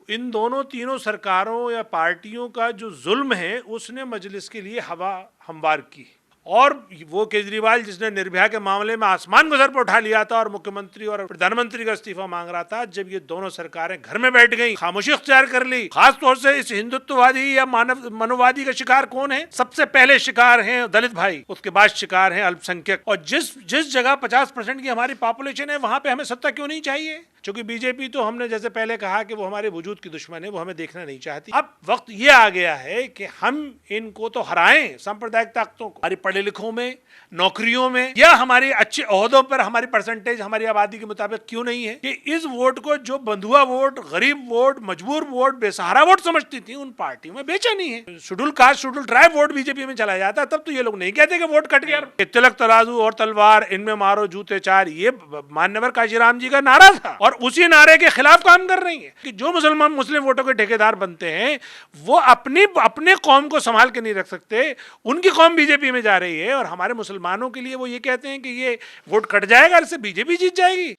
इन दोनों तीनों सरकारों या पार्टियों का जो जुल्म है उसने मजलिस के लिए हवा हमवार की। और वो केजरीवाल जिसने निर्भया के मामले में आसमान को सर पर उठा लिया था और मुख्यमंत्री और प्रधानमंत्री का इस्तीफा मांग रहा था, जब ये दोनों सरकारें घर में बैठ गई, खामोशी इख्तियार कर ली। खास तौर से इस हिंदुत्ववादी या मानव मनोवादी का शिकार कौन है? सबसे पहले शिकार हैं दलित भाई, उसके बाद शिकार हैं अल्पसंख्यक। और जिस जगह 50% की हमारी पॉपुलेशन है वहां पे हमें सत्ता क्यों नहीं चाहिए? क्योंकि बीजेपी तो हमने जैसे पहले कहा कि वो हमारे वजूद की दुश्मन है, वो हमें देखना नहीं चाहती। अब वक्त ये आ गया है कि हम इनको तो हराएं, सांप्रदायिक ताकतों को, हमारी पढ़े लिखों में, नौकरियों में, या हमारी अच्छे ओहदों पर हमारी परसेंटेज हमारी आबादी के मुताबिक क्यों नहीं है? कि इस वोट को जो बंधुआ वोट, गरीब वोट, मजबूर वोट, बेसहारा वोट समझती थी, उन पार्टियों में बेचैनी है। Schedule caste, schedule tribe vote BJP में चला जाता, तब तो ये लोग नहीं कहते कि वोट कट गया। तिलक तराजू और तलवार, इनमें मारो जूते चार, ये मान्यवर काशीराम जी का नारा था और उसी नारे के खिलाफ काम कर रही है कि जो मुस्लिम वोटों के ठेकेदार बनते हैं वो अपने कौम को संभाल के नहीं रख सकते, उनकी कौम बीजेपी में जा रही है और हमारे मुसलमानों के लिए वो ये कहते हैं कि ये वोट कट जाएगा, इससे बीजेपी जीत जाएगी।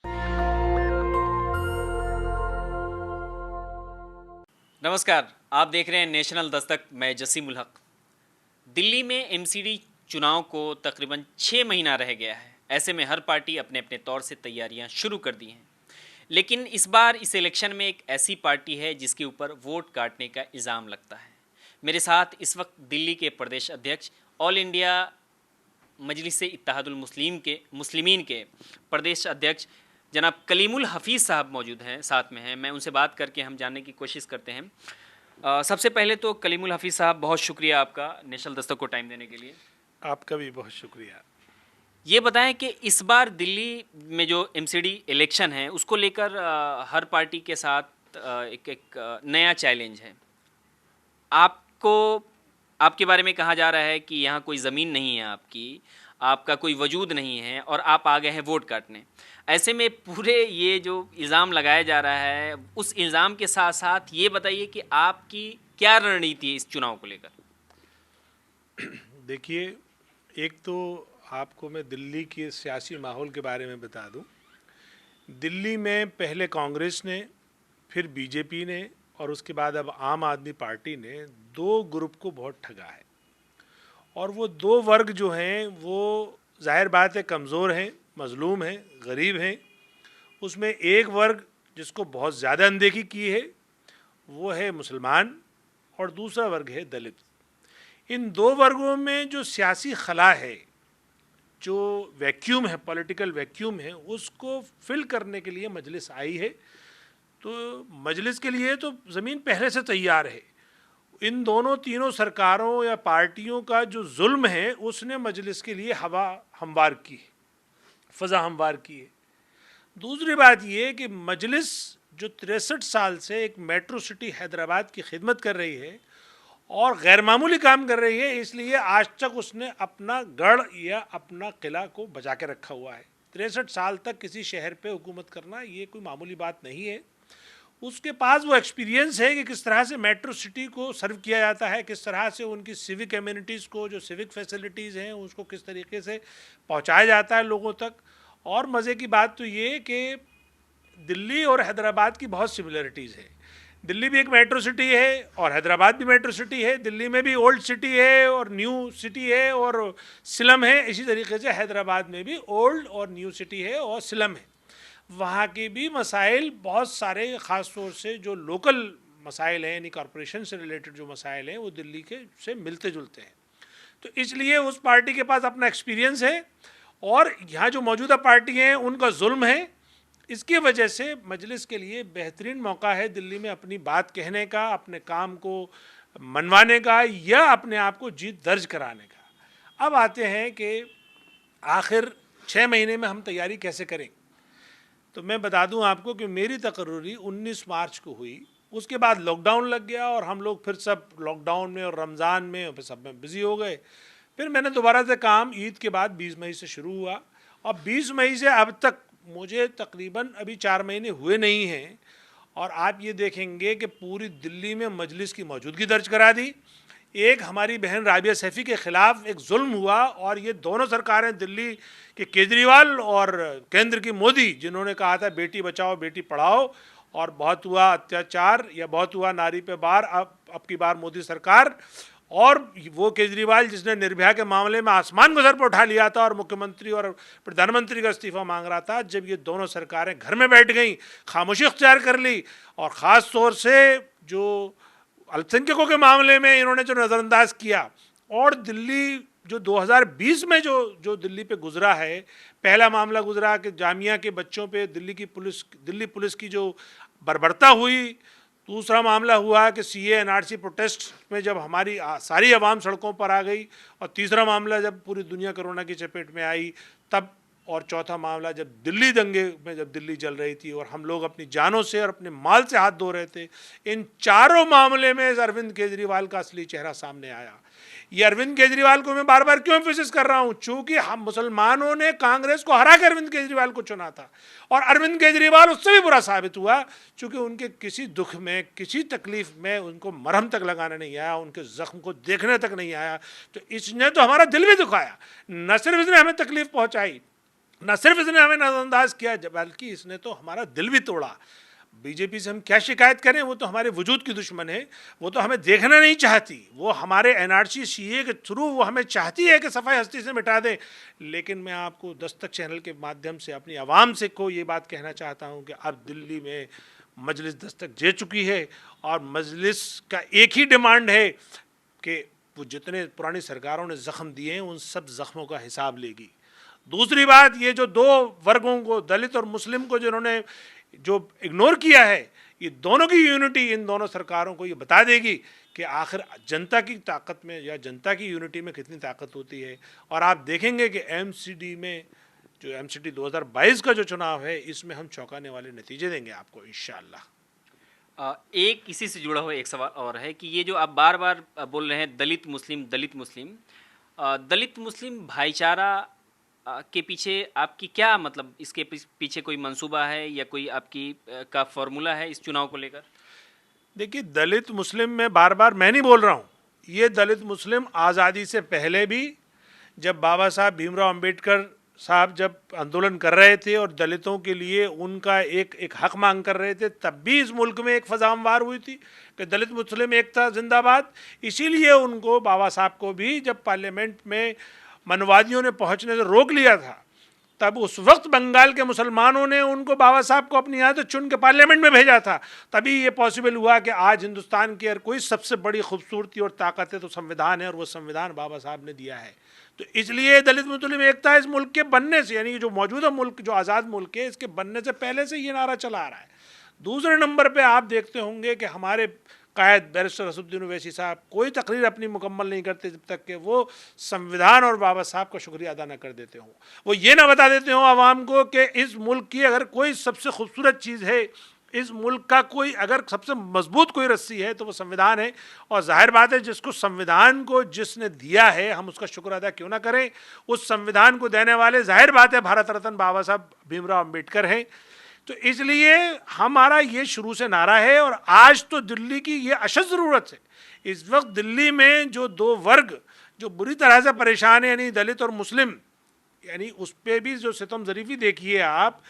नमस्कार, आप देख रहे हैं नेशनल दस्तक। मैं जसीम उल हक। दिल्ली में एमसीडी चुनाव को तकरीबन 6 महीना रह गया है। ऐसे में हर पार्टी अपने अपने तौर से तैयारियां शुरू कर दी हैं, लेकिन इस बार इस इलेक्शन में एक ऐसी पार्टी है जिसके ऊपर वोट काटने का इल्ज़ाम लगता है। मेरे साथ इस वक्त दिल्ली के प्रदेश अध्यक्ष, ऑल इंडिया मजलिस इत्तेहादुल मुस्लिमीन के प्रदेश अध्यक्ष जनाब कलीमुल हफीज़ साहब मौजूद हैं, साथ में हैं। मैं उनसे बात करके हम जानने की कोशिश करते हैं। सबसे पहले तो कलीमुल हफीज़ साहब, बहुत शुक्रिया आपका नेशनल दस्तक को टाइम देने के लिए। आपका भी बहुत शुक्रिया। ये बताएं कि इस बार दिल्ली में जो एमसीडी इलेक्शन है उसको लेकर हर पार्टी के साथ एक नया चैलेंज है। आपके बारे में कहा जा रहा है कि यहाँ कोई ज़मीन नहीं है आपका कोई वजूद नहीं है और आप आ गए हैं वोट काटने। ऐसे में पूरे ये जो इल्ज़ाम लगाया जा रहा है, उस इल्ज़ाम के साथ साथ ये बताइए कि आपकी क्या रणनीति है इस चुनाव को लेकर? देखिए, एक तो आपको मैं दिल्ली के सियासी माहौल के बारे में बता दूं। दिल्ली में पहले कांग्रेस ने, फिर बीजेपी ने और उसके बाद अब आम आदमी पार्टी ने 2 ग्रुप को बहुत ठगा है। और वो 2 वर्ग जो हैं वो जाहिर बात है कमज़ोर हैं, मजलूम हैं, गरीब हैं। उसमें एक वर्ग जिसको बहुत ज़्यादा अनदेखी की है वो है मुसलमान और दूसरा वर्ग है दलित। इन 2 वर्गों में जो सियासी खला है, जो वैक्यूम है, पॉलिटिकल वैक्यूम है, उसको फिल करने के लिए मजलिस आई है। तो मजलिस के लिए तो ज़मीन पहले से तैयार है। इन दोनों तीनों सरकारों या पार्टियों का जो जुल्म है उसने मजलिस के लिए हवा हमवार की, फ़ज़ा हमवार की है। दूसरी बात ये कि मजलिस जो 63 साल से एक मेट्रो सिटी हैदराबाद की खिदमत कर रही है और गैर मामूली काम कर रही है, इसलिए आज तक उसने अपना गढ़ या अपना किला को बचा के रखा हुआ है। 63 साल तक किसी शहर पे हुकूमत करना ये कोई मामूली बात नहीं है। उसके पास वो एक्सपीरियंस है कि किस तरह से मेट्रो सिटी को सर्व किया जाता है, किस तरह से उनकी सिविक कम्युनिटीज़ को, जो सिविक फैसिलिटीज़ हैं, उसको किस तरीके से पहुँचाया जाता है लोगों तक। और मज़े की बात तो ये कि दिल्ली और हैदराबाद की बहुत सिमिलरिटीज़ है। दिल्ली भी एक मेट्रो सिटी है और हैदराबाद भी मेट्रो सिटी है। दिल्ली में भी ओल्ड सिटी है और न्यू सिटी है और स्लम है। इसी तरीके से हैदराबाद में भी ओल्ड और न्यू सिटी है और स्लम है। वहाँ के भी मसाइल बहुत सारे, ख़ास तौर से जो लोकल मसाइल हैं, यानी कॉरपोरेशन से रिलेटेड जो मसाइल हैं, वो दिल्ली के से मिलते जुलते हैं। तो इसलिए उस पार्टी के पास अपना एक्सपीरियंस है और यहाँ जो मौजूदा पार्टी हैं उनका जुल्म है। इसकी वजह से मजलिस के लिए बेहतरीन मौका है दिल्ली में अपनी बात कहने का, अपने काम को मनवाने का या अपने आप को जीत दर्ज कराने का। अब आते हैं कि आखिर 6 महीने में हम तैयारी कैसे करें। तो मैं बता दूं आपको कि मेरी तकर्री 19 मार्च को हुई। उसके बाद लॉकडाउन लग गया और हम लोग फिर सब लॉकडाउन में और रमज़ान में और फिर सब में बिज़ी हो गए। फिर मैंने दोबारा से काम ईद के बाद 20 मई से शुरू हुआ और 20 मई से अब तक मुझे तकरीबन अभी 4 महीने हुए नहीं हैं और आप ये देखेंगे कि पूरी दिल्ली में मजलिस की मौजूदगी दर्ज करा दी। एक हमारी बहन राबिया सैफ़ी के ख़िलाफ़ एक जुल्म हुआ और ये दोनों सरकारें, दिल्ली के केजरीवाल और केंद्र की मोदी, जिन्होंने कहा था बेटी बचाओ बेटी पढ़ाओ, और बहुत हुआ अत्याचार या बहुत हुआ नारी पे वार। अब की बार मोदी सरकार और वो केजरीवाल जिसने निर्भया के मामले में आसमान को सर पर उठा लिया था और मुख्यमंत्री और प्रधानमंत्री का इस्तीफा मांग रहा था, जब ये दोनों सरकारें घर में बैठ गईं, खामोशी अख्तियार कर ली, और ख़ास तौर से जो अल्पसंख्यकों के मामले में इन्होंने जो नज़रअंदाज किया, और दिल्ली जो 2020 में जो दिल्ली पे गुजरा है, पहला मामला गुजरा कि जामिया के बच्चों पे दिल्ली पुलिस की जो बर्बरता हुई, दूसरा मामला हुआ कि सीए एनआरसी प्रोटेस्ट में जब हमारी सारी आवाम सड़कों पर आ गई, और तीसरा मामला जब पूरी दुनिया कोरोना की चपेट में आई तब, और चौथा मामला जब दिल्ली दंगे में जब दिल्ली जल रही थी और हम लोग अपनी जानों से और अपने माल से हाथ धो रहे थे। इन चारों मामले में अरविंद केजरीवाल का असली चेहरा सामने आया। ये अरविंद केजरीवाल को मैं बार बार क्यों एम्फेसिस कर रहा हूँ, चूंकि हम मुसलमानों ने कांग्रेस को हरा कर अरविंद केजरीवाल को चुना था, और अरविंद केजरीवाल उससे भी बुरा साबित हुआ, चूंकि उनके किसी दुख में, किसी तकलीफ में उनको मरहम तक लगाने नहीं आया, उनके जख्म को देखने तक नहीं आया। तो इसने तो हमारा दिल भी दुखाया। न सिर्फ इसने हमें तकलीफ पहुंचाई, न सिर्फ इसने हमें नज़रअंदाज किया, बल्कि इसने तो हमारा दिल भी तोड़ा। बीजेपी से हम क्या शिकायत करें, वो तो हमारे वजूद की दुश्मन है, वो तो हमें देखना नहीं चाहती, वो हमारे एनआरसी सीए के थ्रू वो हमें चाहती है कि सफाई हस्ती से मिटा दें। लेकिन मैं आपको दस्तक चैनल के माध्यम से अपनी आवाम से को ये बात कहना चाहता हूँ कि अब दिल्ली में मजलिस दस्तक दे चुकी है, और मजलिस का एक ही डिमांड है कि वो जितने पुरानी सरकारों ने ज़ख्म दिए हैं उन सब ज़ख्मों का हिसाब लेगी। दूसरी बात, ये जो दो वर्गों को, दलित और मुस्लिम को, जिन्होंने जो इग्नोर किया है, ये दोनों की यूनिटी इन दोनों सरकारों को ये बता देगी कि आखिर जनता की ताकत में या जनता की यूनिटी में कितनी ताकत होती है। और आप देखेंगे कि एमसीडी में जो एमसीडी 2022 का जो चुनाव है, इसमें हम चौंकाने वाले नतीजे देंगे आपको इंशाअल्लाह। एक इसी से जुड़ा हुआ एक सवाल और है कि ये जो आप बार बार बोल रहे हैं दलित मुस्लिम, दलित मुस्लिम भाईचारा के पीछे आपकी क्या, मतलब इसके पीछे कोई मंसूबा है या कोई आपकी का फॉर्मूला है इस चुनाव को लेकर? देखिए, दलित मुस्लिम में बार बार मैं नहीं बोल रहा हूँ, ये दलित मुस्लिम आज़ादी से पहले भी, जब बाबा साहब भीमराव अंबेडकर साहब जब आंदोलन कर रहे थे और दलितों के लिए उनका एक हक मांग कर रहे थे, तब भी इस मुल्क में एक फजा हमवार हुई थी कि दलित मुस्लिम एकता जिंदाबाद। इसीलिए उनको, बाबा साहब को भी जब पार्लियामेंट में मनवादियों ने पहुंचने से रोक लिया था, तब उस वक्त बंगाल के मुसलमानों ने उनको, बाबा साहब को अपनी यहाँ से चुन के पार्लियामेंट में भेजा था। तभी ये पॉसिबल हुआ कि आज हिंदुस्तान की अगर कोई सबसे बड़ी खूबसूरती और ताकत है तो संविधान है, और वो संविधान बाबा साहब ने दिया है। तो इसलिए दलित मुस्लिम एकता इस मुल्क के बनने से, यानी जो मौजूदा मुल्क, जो आज़ाद मुल्क है, इसके बनने से पहले से ये नारा चला आ रहा है। दूसरे नंबर पर आप देखते होंगे कि हमारे कायद बैरिस्टर असदुद्दीन ओवैसी साहब कोई तकरीर अपनी मुकम्मल नहीं करते जब तक कि वो संविधान और बाबा साहब का शुक्रिया अदा न कर देते हों, वो ये ना बता देते हों आवाम को कि इस मुल्क की अगर कोई सबसे खूबसूरत चीज़ है, इस मुल्क का कोई अगर सबसे मजबूत कोई रस्सी है तो वो संविधान है। और जाहिर बात है, जिसको संविधान को जिसने दिया है, हम उसका शुक्र अदा क्यों ना करें। उस संविधान को देने वाले जाहिर बात है भारत रत्न बाबा साहब भीमराव अम्बेडकर हैं। तो इसलिए हमारा ये शुरू से नारा है, और आज तो दिल्ली की ये अशद ज़रूरत है। इस वक्त दिल्ली में जो दो वर्ग जो बुरी तरह से परेशान है, यानी दलित और मुस्लिम, यानी उस पर भी जो सितम ज़रीफ़ी देखिए आप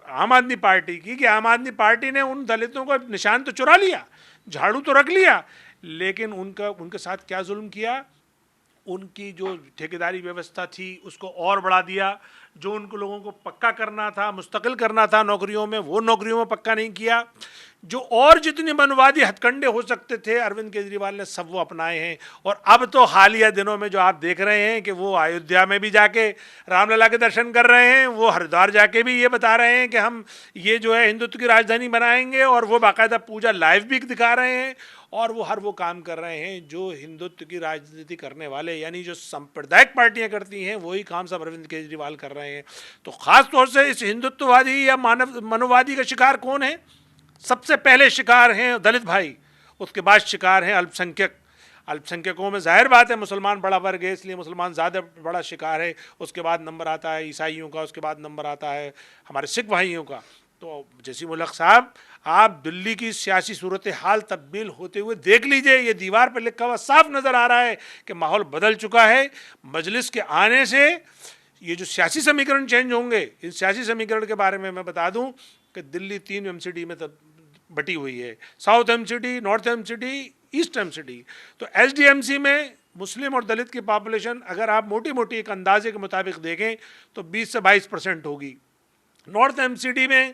आम आदमी पार्टी की, कि आम आदमी पार्टी ने उन दलितों का निशान तो चुरा लिया, झाड़ू तो रख लिया, लेकिन उनके साथ क्या जुल्म किया। उनकी जो ठेकेदारी व्यवस्था थी उसको और बढ़ा दिया, जो उनको लोगों को पक्का करना था, मुस्तकिल करना था नौकरियों में, वो नौकरियों में पक्का नहीं किया। जो और जितने मनवादी हथकंडे हो सकते थे अरविंद केजरीवाल ने सब वो अपनाए हैं। और अब तो हालिया दिनों में जो आप देख रहे हैं कि वो अयोध्या में भी जाके रामलला के दर्शन कर रहे हैं, वो हरिद्वार जाके भी ये बता रहे हैं कि हम ये जो है हिंदुत्व की राजधानी बनाएंगे, और वो बाकायदा पूजा लाइव भी दिखा रहे हैं, और वो हर वो काम कर रहे हैं जो हिंदुत्व की राजनीति करने वाले, यानी जो सांप्रदायिक पार्टियां करती हैं, वही काम सब अरविंद केजरीवाल कर रहे हैं। तो ख़ास तौर से इस हिंदुत्ववादी या मनोवादी का शिकार कौन है? सबसे पहले शिकार हैं दलित भाई, उसके बाद शिकार हैं अल्पसंख्यक। अल्पसंख्यकों में जाहिर बात है मुसलमान बड़ा वर्ग है, इसलिए मुसलमान ज़्यादा बड़ा शिकार है। उसके बाद नंबर आता है ईसाइयों का, उसके बाद नंबर आता है हमारे सिख भाइयों का। तो जसीम उल हक साहब, आप दिल्ली की सियासी सूरत हाल तब्दील होते हुए देख लीजिए। ये दीवार पर लिखा हुआ साफ नज़र आ रहा है कि माहौल बदल चुका है। मजलिस के आने से ये जो सियासी समीकरण चेंज होंगे, इस सियासी समीकरण के बारे में मैं बता दूं कि दिल्ली 3 एमसीडी में बटी हुई है, south MCD, north MCD, east MCD. तो एसडीएमसी में मुस्लिम और दलित की पॉपुलेशन अगर आप मोटी मोटी एक अंदाजे के मुताबिक देखें तो 20 से 22% होगी। नॉर्थ एमसीडी में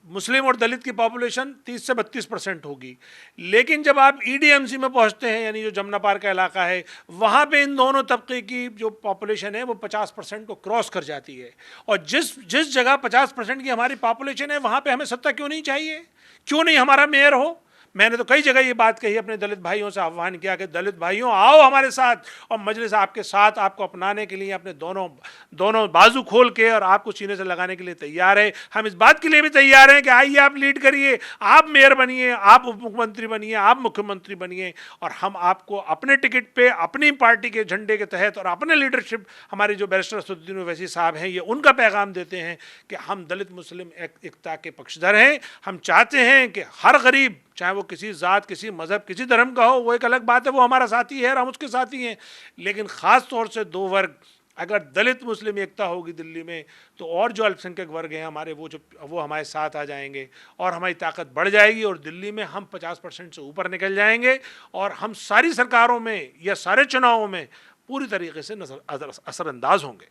मुस्लिम और दलित की पॉपुलेशन 30 से 32% होगी। लेकिन जब आप ईडीएमसी में पहुंचते हैं, यानी जो जमुना पार का इलाका है, वहाँ पे इन दोनों तबके की जो पॉपुलेशन है वो 50% को क्रॉस कर जाती है। और जिस जिस जगह 50% की हमारी पॉपुलेशन है, वहाँ पे हमें सत्ता क्यों नहीं चाहिए, क्यों नहीं हमारा मेयर हो। मैंने तो कई जगह ये बात कही, अपने दलित भाइयों से आह्वान किया कि दलित भाइयों आओ हमारे साथ, और मजलिस आपके साथ, आपको अपनाने के लिए अपने दोनों बाजू खोल के और आपको सीने से लगाने के लिए तैयार है। हम इस बात के लिए भी तैयार हैं कि आइए आप लीड करिए, आप मेयर बनिए, आप उप मुख्यमंत्री बनिए, आप मुख्यमंत्री बनिए, और हम आपको अपने टिकट पे, अपनी पार्टी के झंडे के तहत और अपने लीडरशिप, हमारी जो बैरिस्टर असदुद्दीन ओवैसी साहब हैं, ये उनका पैगाम देते हैं कि हम दलित मुस्लिम एकता के पक्षधर हैं। हम चाहते हैं कि हर गरीब, चाहे वो किसी ज़ात, किसी मज़हब, किसी धर्म का हो, वो एक अलग बात है, वो हमारा साथी है और हम उसके साथी हैं, लेकिन ख़ास तौर से दो वर्ग, अगर दलित मुस्लिम एकता होगी दिल्ली में, तो और जो अल्पसंख्यक वर्ग हैं हमारे, वो हमारे साथ आ जाएंगे और हमारी ताकत बढ़ जाएगी और दिल्ली में हम 50% से ऊपर निकल जाएंगे और हम सारी सरकारों में या सारे चुनावों में पूरी तरीके से असरअंदाज होंगे।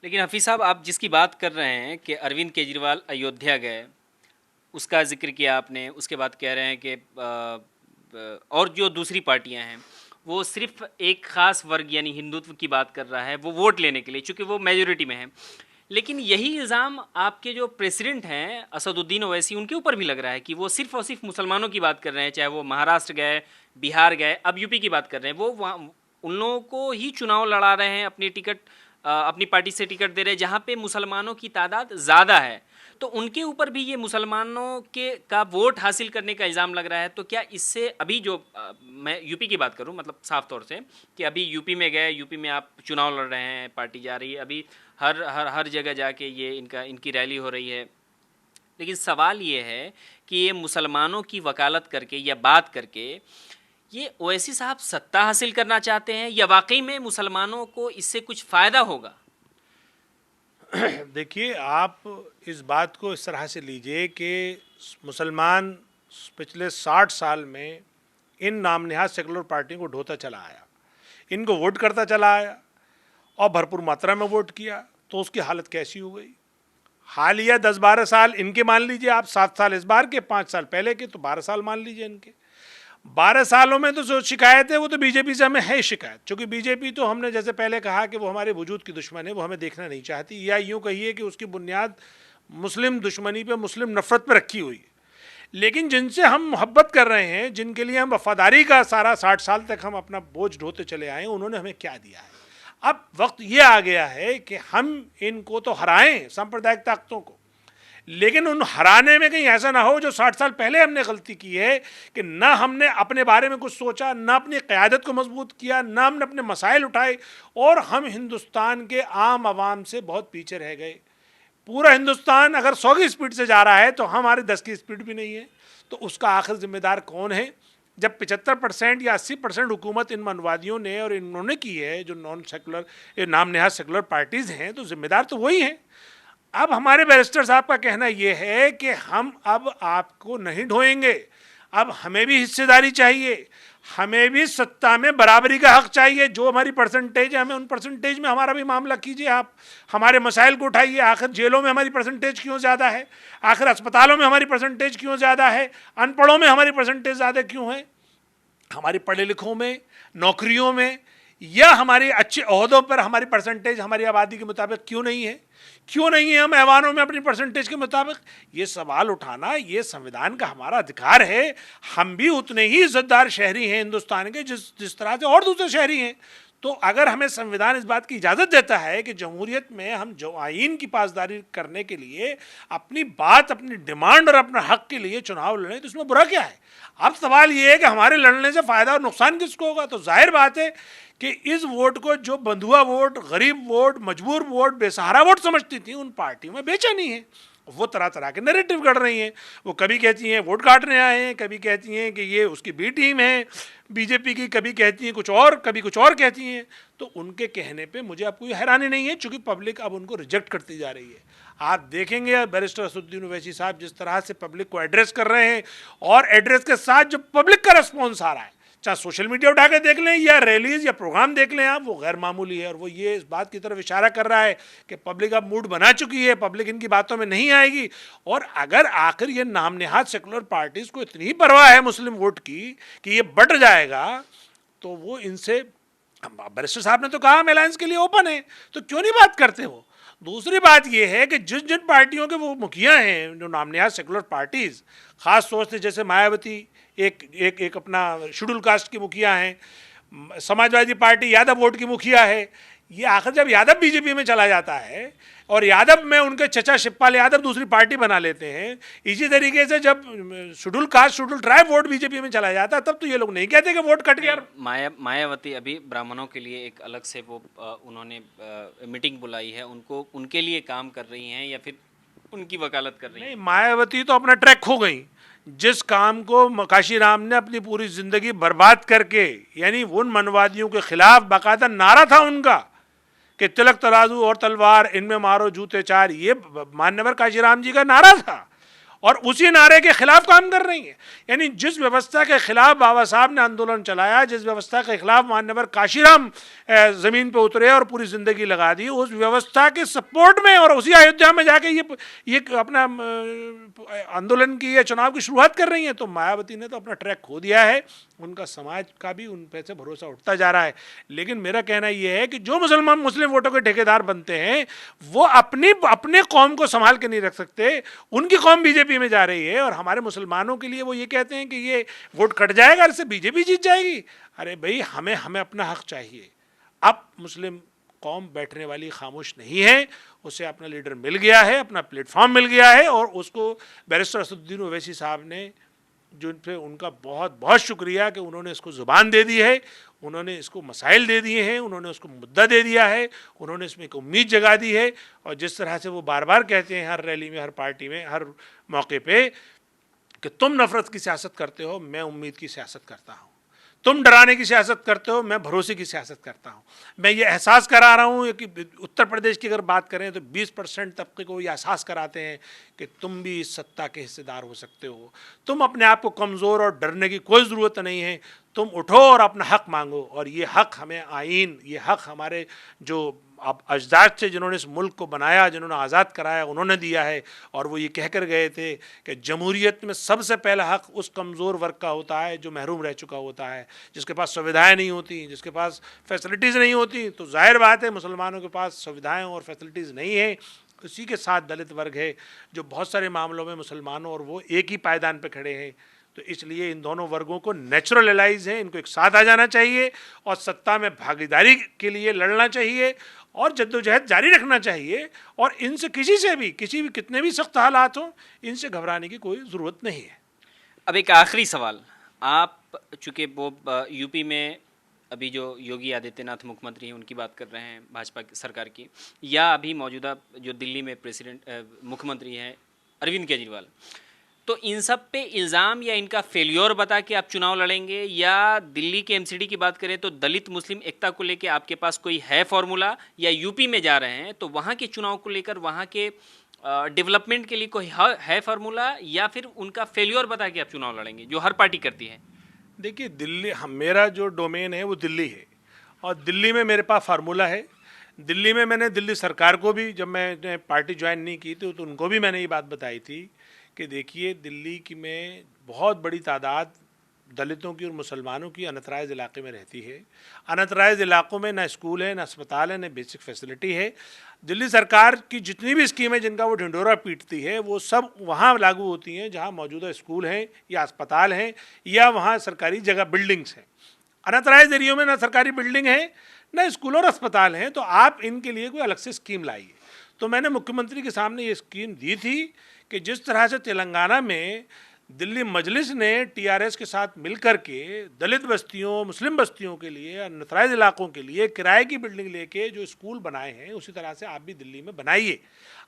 लेकिन हफीज़ साहब, आप जिसकी बात कर रहे हैं कि अरविंद केजरीवाल अयोध्या गए, उसका जिक्र किया आपने, उसके बाद कह रहे हैं कि और जो दूसरी पार्टियां हैं वो सिर्फ एक ख़ास वर्ग यानी हिंदुत्व की बात कर रहा है, वो वोट लेने के लिए, चूँकि वो मेजोरिटी में है। लेकिन यही इल्ज़ाम आपके जो प्रेसिडेंट हैं असदुद्दीन ओवैसी, उनके ऊपर भी लग रहा है कि वो सिर्फ और सिर्फ मुसलमानों की बात कर रहे हैं, चाहे वो महाराष्ट्र गए, बिहार गए, अब यूपी की बात कर रहे हैं। वो वहाँ उन लोगों को ही चुनाव लड़ा रहे हैं, अपनी पार्टी से टिकट दे रहे हैं जहाँ पे मुसलमानों की तादाद ज़्यादा है। तो उनके ऊपर भी ये मुसलमानों का वोट हासिल करने का इल्ज़ाम लग रहा है। तो क्या इससे अभी जो मैं यूपी की बात करूं, मतलब साफ तौर से कि अभी यूपी में गए, यूपी में आप चुनाव लड़ रहे हैं, पार्टी जा रही है, अभी हर जगह जाके ये इनकी रैली हो रही है, लेकिन सवाल ये है कि ये मुसलमानों की वकालत करके या बात करके ये ओवैसी साहब सत्ता हासिल करना चाहते हैं या वाकई में मुसलमानों को इससे कुछ फ़ायदा होगा? देखिए, आप इस बात को इस तरह से लीजिए कि मुसलमान पिछले 60 साल में इन नामनहाद सेकुलर पार्टियों को ढोता चला आया, इनको वोट करता चला आया और भरपूर मात्रा में वोट किया, तो उसकी हालत कैसी हो गई। हालिया 10-12 साल इनके मान लीजिए आप, 7 साल इस बार के, 5 साल पहले के, तो 12 साल मान लीजिए इनके। 12 सालों में तो जो शिकायत है वो तो बीजेपी से हमें है शिकायत, क्योंकि बीजेपी तो हमने जैसे पहले कहा कि वो हमारे वजूद की दुश्मन है, वो हमें देखना नहीं चाहती, या यूँ कहिए कि उसकी बुनियाद मुस्लिम दुश्मनी पे, मुस्लिम नफ़रत पे रखी हुई है। लेकिन जिनसे हम मोहब्बत कर रहे हैं, जिनके लिए हम वफादारी का सारा 60 साल तक हम अपना बोझ ढोते चले आए, उन्होंने हमें क्या दिया है। अब वक्त ये आ गया है कि हम इनको तो हराएं, सांप्रदायिक ताकतों को, लेकिन उन हराने में कहीं ऐसा ना हो जो 60 साल पहले हमने गलती की है कि ना हमने अपने बारे में कुछ सोचा, ना अपनी क़यादत को मजबूत किया, ना हमने अपने मसाइल उठाए, और हम हिंदुस्तान के आम आवाम से बहुत पीछे रह गए। पूरा हिंदुस्तान अगर 100 की स्पीड से जा रहा है तो हमारी 10 की स्पीड भी नहीं है, तो उसका आखिर जिम्मेदार कौन है। जब 75% या 80% हुकूमत इन मनवादियों ने और इन्होंने की है, जो नॉन सेकुलर, ये नाम नहाद सेकुलर पार्टीज़ हैं, तो जिम्मेदार तो वही हैं। अब हमारे बैरिस्टर साहब का कहना यह है कि हम अब आपको नहीं ढोएंगे, अब हमें भी हिस्सेदारी चाहिए, हमें भी सत्ता में बराबरी का हक चाहिए। जो हमारी परसेंटेज है, हमें उन परसेंटेज में हमारा भी मामला कीजिए, आप हमारे मसाइल को उठाइए। आखिर जेलों में हमारी परसेंटेज क्यों ज़्यादा है, आखिर अस्पतालों में हमारी परसेंटेज क्यों ज़्यादा है, अनपढ़ों में हमारी परसेंटेज ज़्यादा क्यों है, हमारे पढ़े लिखों में, नौकरियों में, या हमारे अच्छे ओहदों पर हमारी परसेंटेज हमारी आबादी के मुताबिक क्यों नहीं है, क्यों नहीं है हम ऐवानों में अपनी परसेंटेज के मुताबिक। ये सवाल उठाना ये संविधान का हमारा अधिकार है। हम भी उतने ही इज्जतदार शहरी हैं हिंदुस्तान के जिस तरह से और दूसरे शहरी हैं। तो अगर हमें संविधान इस बात की इजाज़त देता है कि जमहूरियत में हम जो आइन की पासदारी करने के लिए अपनी बात, अपनी डिमांड और अपना हक के लिए चुनाव लड़ें, तो इसमें बुरा क्या है। अब सवाल ये है कि हमारे लड़ने से फ़ायदा और नुकसान किसको होगा। तो जाहिर बात है कि इस वोट को जो बंधुआ वोट, गरीब वोट, मजबूर वोट, बेसहारा वोट समझती थी, उन पार्टियों में बेचैनी है। वो तरह तरह के नैरेटिव गढ़ रही हैं। वो कभी कहती हैं वोट काटने आए हैं, कभी कहती हैं कि ये उसकी बी टीम है बीजेपी की, कभी कहती हैं कुछ और, कभी कुछ और कहती हैं। तो उनके कहने पे मुझे अब कोई हैरानी नहीं है, चूँकि पब्लिक अब उनको रिजेक्ट करती जा रही है। आप देखेंगे बैरिस्टर असदुद्दीन ओवैसी साहब जिस तरह से पब्लिक को एड्रेस कर रहे हैं, और एड्रेस के साथ जो पब्लिक का रिस्पॉन्स आ रहा है, चाहे सोशल मीडिया उठा के देख लें या रैलीज या प्रोग्राम देख लें आप, वो गैर मामूली है। और वो ये इस बात की तरफ इशारा कर रहा है कि पब्लिक अब मूड बना चुकी है, पब्लिक इनकी बातों में नहीं आएगी। और अगर आखिर ये नाम नेहाद सेकुलर पार्टीज को इतनी ही परवाह है मुस्लिम वोट की कि ये बट जाएगा, तो वो इनसे, बैरिस्टर साहब ने तो कहा हम अलायंस के लिए ओपन है, तो क्यों नहीं बात करते वो। दूसरी बात यह है कि जिन जिन पार्टियों के वो मुखिया हैं, जो नामनिहाद सेकुलर पार्टीज, ख़ास तौर से जैसे मायावती एक एक एक अपना शेड्यूल कास्ट की मुखिया हैं, समाजवादी पार्टी यादव वोट की मुखिया है, ये आखिर जब यादव बीजेपी में चला जाता है और यादव में उनके चचा शिवपाल यादव दूसरी पार्टी बना लेते हैं, इसी तरीके से जब schedule caste schedule tribe vote BJP में चला जाता है, तब तो ये लोग नहीं कहते कि वोट कट गया। मायावती अभी ब्राह्मणों के लिए एक अलग से वो उन्होंने मीटिंग बुलाई है, उनको उनके लिए काम कर रही हैं या फिर उनकी वकालत कर रही हैं? नहीं, मायावती तो अपना ट्रैक खो गई। जिस काम को काशीराम ने अपनी पूरी जिंदगी बर्बाद करके, यानी उन मनवादियों के खिलाफ बाकायदा नारा था उनका कि तिलक तराजू और तलवार इनमें मारो जूते चार, ये मान्यवर काशीराम जी का नारा था, और उसी नारे के खिलाफ काम कर रही है। यानी जिस व्यवस्था के खिलाफ बाबा साहब ने आंदोलन चलाया, जिस व्यवस्था के खिलाफ मान्यवर काशीराम ज़मीन पे उतरे और पूरी ज़िंदगी लगा दी, उस व्यवस्था के सपोर्ट में और उसी अयोध्या में जाके ये अपना आंदोलन की या चुनाव की शुरुआत कर रही हैं। तो मायावती ने तो अपना ट्रैक खो दिया है, उनका समाज का भी उन पे से भरोसा उठता जा रहा है। लेकिन मेरा कहना यह है कि जो मुस्लिम वोटों के ठेकेदार बनते हैं, वो अपने कौम को संभाल के नहीं रख सकते, उनकी कौम बीजेपी में जा रही है, और हमारे मुसलमानों के लिए वो ये कहते हैं कि ये वोट कट जाएगा, इससे बीजेपी जीत जाएगी। अरे भाई, हमें अपना हक चाहिए। अब मुस्लिम कौम बैठने वाली खामोश नहीं है, उसे अपना लीडर मिल गया है, अपना प्लेटफॉर्म मिल गया है, और उसको बैरिस्टर असदुद्दीन ओवैसी साहब ने, जिन पे उनका बहुत बहुत शुक्रिया कि उन्होंने इसको ज़ुबान दे दी है, उन्होंने इसको मसाइल दे दिए हैं, उन्होंने उसको मुद्दा दे दिया है, उन्होंने इसमें एक उम्मीद जगा दी है। और जिस तरह से वो बार बार कहते हैं हर रैली में, हर पार्टी में, हर मौके पे कि तुम नफ़रत की सियासत करते हो, मैं उम्मीद की सियासत करता हूँ। तुम डराने की सियासत करते हो, मैं भरोसे की सियासत करता हूँ। मैं ये एहसास करा रहा हूँ कि उत्तर प्रदेश की अगर बात करें तो 20% तबके को ये एहसास कराते हैं कि तुम भी इस सत्ता के हिस्सेदार हो सकते हो। तुम अपने आप को कमज़ोर और डरने की कोई ज़रूरत नहीं है, तुम उठो और अपना हक मांगो। और ये हक हमें आइन, ये हक हमारे जो अब अजदाद से जिन्होंने इस मुल्क को बनाया, जिन्होंने आज़ाद कराया, उन्होंने दिया है। और वो ये कह कर गए थे कि जमहूरियत में सबसे पहला हक उस कमज़ोर वर्ग का होता है जो महरूम रह चुका होता है, जिसके पास सुविधाएं नहीं होती, जिसके पास फैसिलिटीज़ नहीं होती। तो जाहिर बात है मुसलमानों के पास सुविधाएं और फैसिलिटीज़ नहीं है। इसी के साथ दलित वर्ग है जो बहुत सारे मामलों में मुसलमानों और वो एक ही पायदान पर खड़े हैं। तो इसलिए इन दोनों वर्गों को नेचुरल एलाइज हैं, इनको एक साथ आ जाना चाहिए और सत्ता में भागीदारी के लिए लड़ना चाहिए और जद्दोजहद जारी रखना चाहिए। और इनसे किसी भी कितने भी सख्त हालात हों, इनसे घबराने की कोई ज़रूरत नहीं है। अब एक आखिरी सवाल, आप चूँकि वो यूपी में अभी जो योगी आदित्यनाथ मुख्यमंत्री हैं उनकी बात कर रहे हैं, भाजपा सरकार की, या अभी मौजूदा जो दिल्ली में मुख्यमंत्री हैं अरविंद केजरीवाल, तो इन सब पे इल्ज़ाम या इनका फेल्योर बता के आप चुनाव लड़ेंगे, या दिल्ली के एमसीडी की बात करें तो दलित मुस्लिम एकता को लेके आपके पास कोई है फॉर्मूला, या यूपी में जा रहे हैं तो वहाँ के चुनाव को लेकर वहाँ के डेवलपमेंट के लिए कोई है फार्मूला, या फिर उनका फेल्योर बता के आप चुनाव लड़ेंगे जो हर पार्टी करती है? देखिए, दिल्ली मेरा जो डोमेन है वो दिल्ली है, और दिल्ली में मेरे पास फार्मूला है। दिल्ली में मैंने दिल्ली सरकार को भी, जब मैंने पार्टी ज्वाइन नहीं की थी तो उनको भी मैंने ये बात बताई थी कि देखिए, दिल्ली की में बहुत बड़ी तादाद दलितों की और मुसलमानों की अनथराइज इलाके में रहती है। अनथराइज इलाकों में ना स्कूल है, ना अस्पताल है, ना बेसिक फैसिलिटी है। दिल्ली सरकार की जितनी भी स्कीमें जिनका वो ढिंढोरा पीटती है, वो सब वहाँ लागू होती हैं जहाँ मौजूदा स्कूल हैं या अस्पताल हैं या वहाँ सरकारी जगह बिल्डिंग्स हैं। अनथराइज एरियो में ना सरकारी बिल्डिंग है, ना स्कूल और अस्पताल हैं। तो आप इनके लिए कोई अलग से स्कीम लाइए। तो मैंने मुख्यमंत्री के सामने ये स्कीम दी थी कि जिस तरह से तेलंगाना में दिल्ली मजलिस ने टीआरएस के साथ मिलकर के दलित बस्तियों, मुस्लिम बस्तियों के लिए, अनथराइज इलाकों के लिए किराए की बिल्डिंग लेके जो स्कूल बनाए हैं, उसी तरह से आप भी दिल्ली में बनाइए,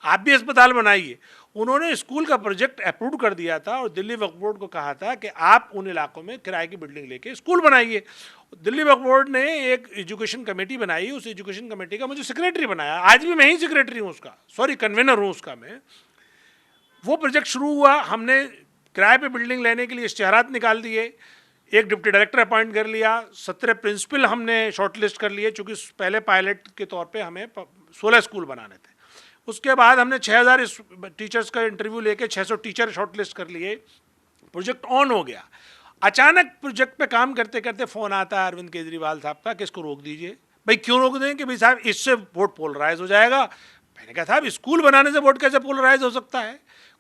आप भी अस्पताल बनाइए। उन्होंने स्कूल का प्रोजेक्ट अप्रूव कर दिया था और दिल्ली वक्फ बोर्ड को कहा था कि आप उन इलाकों में किराए की बिल्डिंग लेके स्कूल बनाइए। दिल्ली वक्फ बोर्ड ने एक एजुकेशन कमेटी बनाई, उस एजुकेशन कमेटी का मुझे सेक्रेटरी बनाया, आज भी मैं ही सेक्रेटरी हूँ उसका, कन्वीनर हूँ उसका मैं। वो प्रोजेक्ट शुरू हुआ, हमने किराए पे बिल्डिंग लेने के लिए इश्तिहारात निकाल दिए, एक डिप्टी डायरेक्टर अपॉइंट कर लिया, 17 प्रिंसिपल हमने शॉर्टलिस्ट कर लिए, चूँकि पहले पायलट के तौर पे हमें 16 स्कूल बनाने थे। उसके बाद हमने 6000 टीचर्स का इंटरव्यू लेके 600 टीचर शॉर्टलिस्ट कर लिए, प्रोजेक्ट ऑन हो गया। अचानक प्रोजेक्ट पे काम करते करते फ़ोन आता है अरविंद केजरीवाल साहब का कि इसको रोक दीजिए। भाई क्यों रोक दें? कि भाई साहब इससे वोट पोलराइज हो जाएगा। मैंने कहा साहब स्कूल बनाने से वोट कैसे पोलराइज हो सकता है?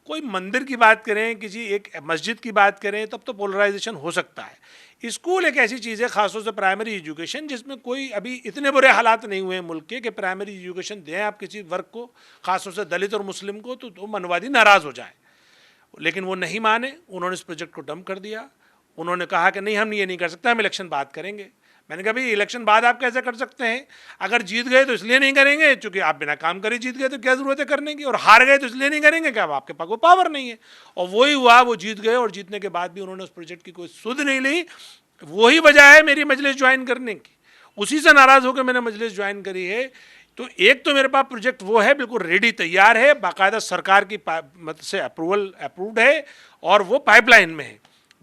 कोई मंदिर की बात करें, किसी एक मस्जिद की बात करें, तब तो पोलराइजेशन हो सकता है। स्कूल एक ऐसी चीज़ है, ख़ासतौर से प्राइमरी एजुकेशन, जिसमें कोई अभी इतने बुरे हालात नहीं हुए हैं मुल्क के कि प्राइमरी एजुकेशन दें आप किसी वर्ग को, ख़ासतौर से दलित और मुस्लिम को, तो मनवादी नाराज़ हो जाए। लेकिन वो नहीं माने, उन्होंने इस प्रोजेक्ट को डंप कर दिया। उन्होंने कहा कि नहीं, हम ये नहीं कर सकते, हम इलेक्शन बाद करेंगे। मैंने कहा भाई इलेक्शन बाद आप कैसे कर सकते हैं? अगर जीत गए तो इसलिए नहीं करेंगे क्योंकि आप बिना काम करे जीत गए, तो क्या ज़रूरत है करने की? और हार गए तो इसलिए नहीं करेंगे कि अब आपके पास वो पावर नहीं है। और वही हुआ, वो जीत गए और जीतने के बाद भी उन्होंने उस प्रोजेक्ट की कोई सुध नहीं ली। वही वजह है मेरी मजलिस ज्वाइन करने की, उसी से नाराज़ होकर मैंने मजलिस ज्वाइन करी है। तो एक तो मेरे पास प्रोजेक्ट वो है, बिल्कुल रेडी तैयार है, बाकायदा सरकार की मत से अप्रूव्ड है और वो पाइपलाइन में है।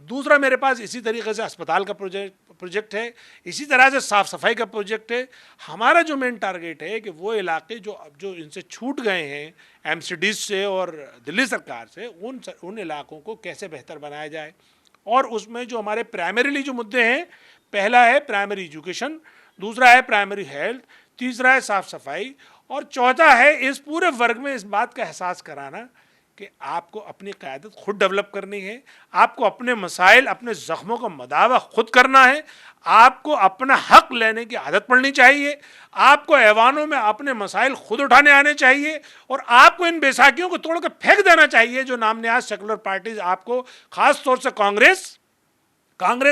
दूसरा मेरे पास इसी तरीके से अस्पताल का प्रोजेक्ट है, इसी तरह से साफ़ सफाई का प्रोजेक्ट है। हमारा जो मेन टारगेट है कि वो इलाके जो इनसे छूट गए हैं एमसीडीज से और दिल्ली सरकार से, उन इलाकों को कैसे बेहतर बनाया जाए। और उसमें जो हमारे प्राइमरीली जो मुद्दे हैं, पहला है प्राइमरी एजुकेशन, दूसरा है प्राइमरी हेल्थ, तीसरा है साफ़ सफाई, और चौथा है इस पूरे वर्ग में इस बात का एहसास कराना कि आपको अपनी क़यादत खुद डेवलप करनी है, आपको अपने मसाइल, अपने ज़ख्मों का मदावा खुद करना है, आपको अपना हक़ लेने की आदत पड़नी चाहिए, आपको ऐवानों में अपने मसाइल खुद उठाने आने चाहिए, और आपको इन बेसाखियों को तोड़कर फेंक देना चाहिए जो नामनिहाद सेकुलर पार्टीज़ आपको, ख़ास तौर से कांग्रेस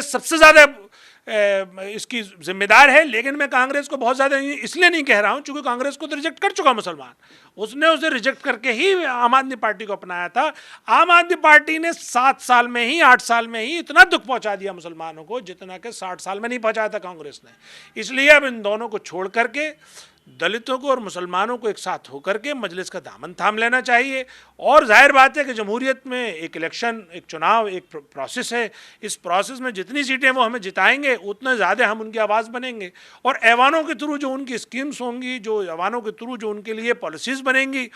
सबसे ज़्यादा इसकी जिम्मेदार है। लेकिन मैं कांग्रेस को बहुत ज़्यादा इसलिए नहीं कह रहा हूँ क्योंकि कांग्रेस को तो रिजेक्ट कर चुका मुसलमान, उसने उसे रिजेक्ट करके ही आम आदमी पार्टी को अपनाया था। आम आदमी पार्टी ने 7 साल में ही, 8 साल में ही इतना दुख पहुंचा दिया मुसलमानों को जितना कि 60 साल में नहीं पहुंचाया था कांग्रेस ने। इसलिए अब इन दोनों को छोड़ करके दलितों को और मुसलमानों को एक साथ होकर के मजलिस का दामन थाम लेना चाहिए। और जाहिर बात है कि जमहूरियत में एक इलेक्शन, एक चुनाव, एक प्रोसेस है। इस प्रोसेस में जितनी सीटें वो हमें जिताएंगे उतना ज़्यादा हम उनकी आवाज़ बनेंगे, और ऐवानों के थ्रू जो उनकी स्कीम्स होंगी, जो ऐवानों के थ्रू जो उनके लिए पॉलिसीज़ बनेंगी,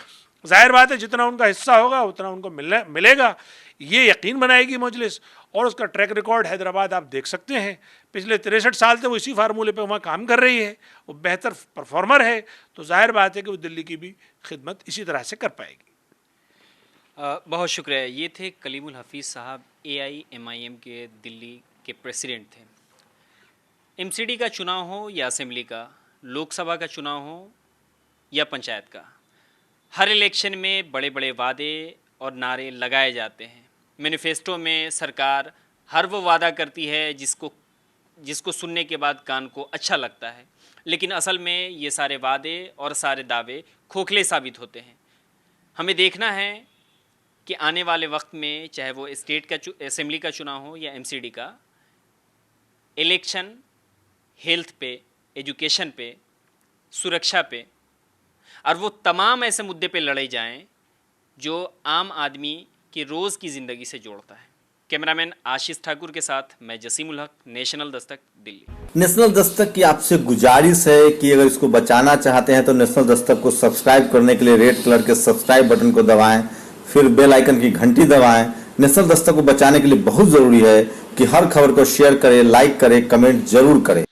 जाहिर बात है जितना उनका हिस्सा होगा उतना उनको मिलेगा। ये यकीन बनाएगी मजलिस। और उसका ट्रैक रिकॉर्ड हैदराबाद आप देख सकते हैं, पिछले 63 साल से वो इसी फार्मूले पे वहाँ काम कर रही है, वो बेहतर परफॉर्मर है, तो जाहिर बात है कि वो दिल्ली की भी खिदमत इसी तरह से कर पाएगी। बहुत शुक्रिया। ये थे कलीमुल हफीज़ साहब, AIMIM के दिल्ली के प्रेसिडेंट थे। MCD का चुनाव हो या असेंबली का, लोकसभा का चुनाव हो या पंचायत का, हर इलेक्शन में बड़े बड़े वादे और नारे लगाए जाते हैं। मैनिफेस्टो में सरकार हर वो वादा करती है जिसको सुनने के बाद कान को अच्छा लगता है, लेकिन असल में ये सारे वादे और सारे दावे खोखले साबित होते हैं। हमें देखना है कि आने वाले वक्त में, चाहे वो स्टेट का असेंबली का चुनाव हो या MCD का, इलेक्शन हेल्थ पे, एजुकेशन पे, सुरक्षा पे और वो तमाम ऐसे मुद्दे पे लड़े जाएं जो आम आदमी की रोज़ की ज़िंदगी से जोड़ता है। कैमरामैन आशीष ठाकुर के साथ मैं जसीम उल हक, नेशनल दस्तक, दिल्ली। नेशनल दस्तक की आपसे गुजारिश है कि अगर इसको बचाना चाहते हैं तो नेशनल दस्तक को सब्सक्राइब करने के लिए रेड कलर के सब्सक्राइब बटन को दबाएं, फिर बेल आइकन की घंटी दबाएं। नेशनल दस्तक को बचाने के लिए बहुत ज़रूरी है कि हर खबर को शेयर करें, लाइक करें, कमेंट जरूर करें।